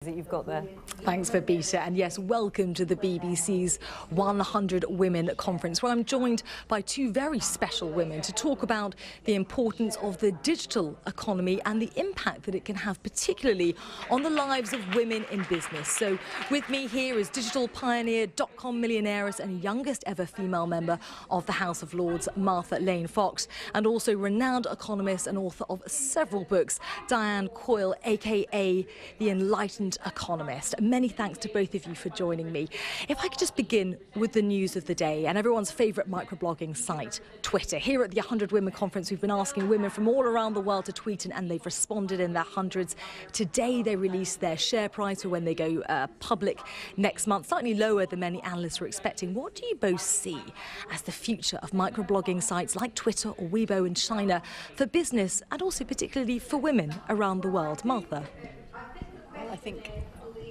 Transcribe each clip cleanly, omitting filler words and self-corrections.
That you've got there. Thanks, Babita, and yes, welcome to the BBC's 100 Women Conference, where I'm joined by two very special women to talk about the importance of the digital economy and the impact that it can have, particularly on the lives of women in business. So with me here is digital pioneer, .com millionairess and youngest ever female member of the House of Lords, Martha Lane Fox, and also renowned economist and author of several books, Diane Coyle, aka the Enlightened Economist. Many thanks to both of you for joining me. If I could just begin with the news of the day and everyone's favourite microblogging site, Twitter. Here at the 100 Women Conference, we've been asking women from all around the world to tweet, and they've responded in their hundreds. Today they released their share price for when they go public next month, slightly lower than many analysts were expecting. What do you both see as the future of microblogging sites like Twitter or Weibo in China for business and also particularly for women around the world? Martha? I think,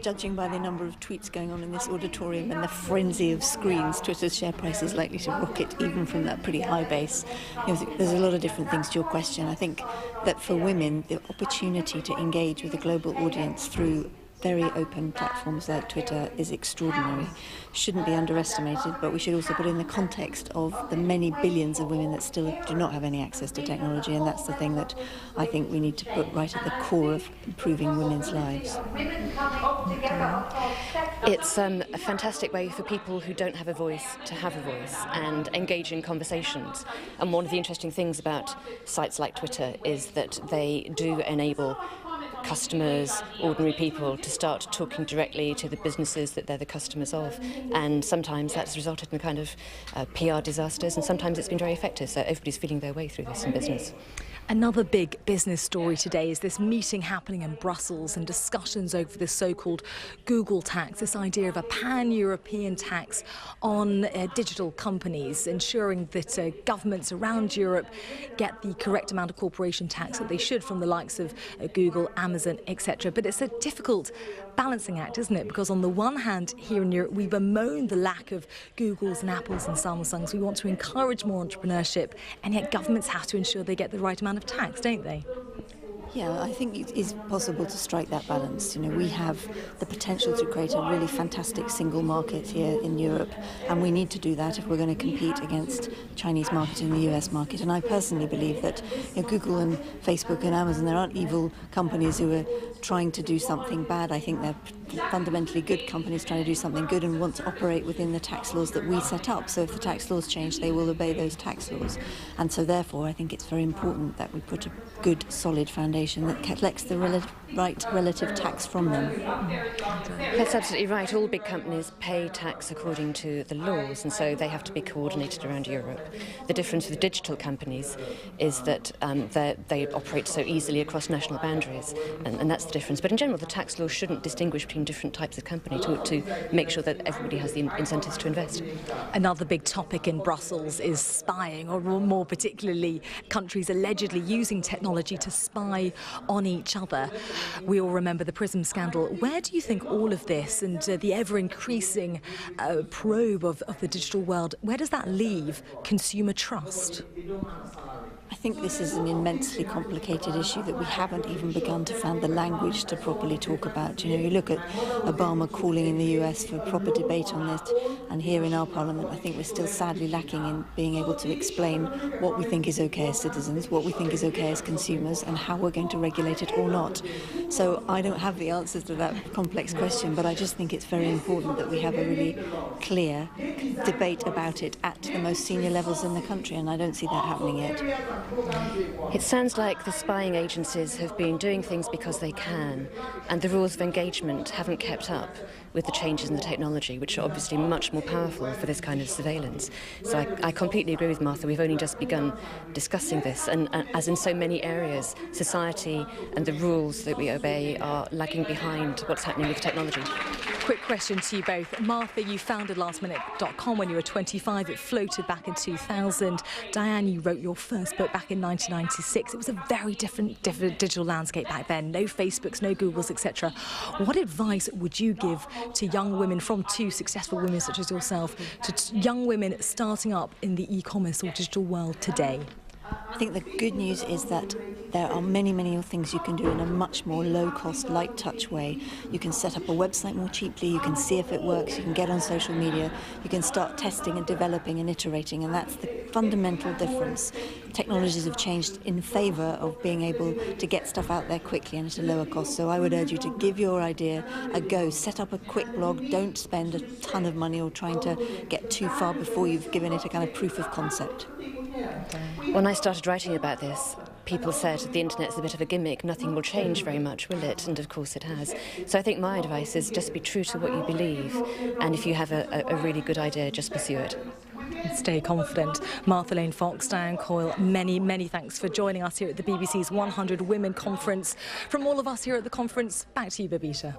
judging by the number of tweets going on in this auditorium and the frenzy of screens, Twitter's share price is likely to rocket even from that pretty high base. There's a lot of different things to your question. I think that for women, the opportunity to engage with a global audience through very open platforms like Twitter is extraordinary. Shouldn't be underestimated, but we should also put it in the context of the many billions of women that still do not have any access to technology, and that's the thing that I think we need to put right at the core of improving women's lives. It's a fantastic way for people who don't have a voice to have a voice and engage in conversations. And one of the interesting things about sites like Twitter is that they do enable customers, ordinary people, to start talking directly to the businesses that they're the customers of. And sometimes that's resulted in kind of PR disasters, and sometimes it's been very effective. So everybody's feeling their way through this in business. Another big business story today is this meeting happening in Brussels and discussions over this so-called Google tax, this idea of a pan-European tax on digital companies, ensuring that governments around Europe get the correct amount of corporation tax that they should from the likes of Google, Amazon, etc. But it's a difficult balancing act, isn't it? Because on the one hand, here in Europe, we bemoan the lack of Googles and Apples and Samsungs. We want to encourage more entrepreneurship, and yet governments have to ensure they get the right amount of tax, don't they? Yeah, I think it is possible to strike that balance. You know, we have the potential to create a really fantastic single market here in Europe, and we need to do that if we're going to compete against Chinese market and the US market. And I personally believe that Google and Facebook and Amazon, there aren't evil companies who are trying to do something bad. I think they're fundamentally good companies trying to do something good and want to operate within the tax laws that we set up. So if the tax laws change, they will obey those tax laws. And so therefore, I think it's very important that we put a good, solid foundation that collects the right relative tax from them. That's absolutely right. All big companies pay tax according to the laws, and so they have to be coordinated around Europe. The difference with digital companies is that they operate so easily across national boundaries, and that's the difference. But in general, the tax law shouldn't distinguish between different types of company to make sure that everybody has the incentives to invest. Another big topic in Brussels is spying, or more particularly countries allegedly using technology to spy on each other. We all remember the PRISM scandal. Where do you think all of this and the ever-increasing probe of the digital world, where does that leave consumer trust? I think this is an immensely complicated issue that we haven't even begun to find the language to properly talk about. You know, you look at Obama calling in the US for proper debate on this, and here in our parliament I think we're still sadly lacking in being able to explain what we think is okay as citizens, what we think is okay as consumers, and how we're going to regulate it or not. So I don't have the answers to that complex question, but I just think it's very important that we have a really clear debate about it at the most senior levels in the country, and I don't see that happening yet. It sounds like the spying agencies have been doing things because they can, and the rules of engagement haven't kept up with the changes in the technology, which are obviously much more powerful for this kind of surveillance. So I completely agree with Martha. We've only just begun discussing this, and as in so many areas, society and the rules that we obey are lagging behind what's happening with technology. Quick question to you both. Martha, you founded lastminute.com when you were 25. It floated back in 2000. Diane, you wrote your first book back in 1996. It was a very different digital landscape back then. No Facebooks, no Googles, etc. What advice would you give to young women, from two successful women such as yourself, to young women starting up in the e-commerce or digital world today? I think the good news is that there are many, many things you can do in a much more low-cost, light-touch way. You can set up a website more cheaply, you can see if it works, you can get on social media, you can start testing and developing and iterating, and that's the fundamental difference. Technologies have changed in favour of being able to get stuff out there quickly and at a lower cost, so I would urge you to give your idea a go. Set up a quick blog, don't spend a ton of money or trying to get too far before you've given it a kind of proof of concept. When I started writing about this, people said the internet's a bit of a gimmick, nothing will change very much, will it? And of course it has. So I think my advice is just be true to what you believe, and if you have a really good idea, just pursue it. Stay confident. Martha Lane Fox, Diane Coyle, many, many thanks for joining us here at the BBC's 100 Women Conference. From all of us here at the conference, back to you, Babita.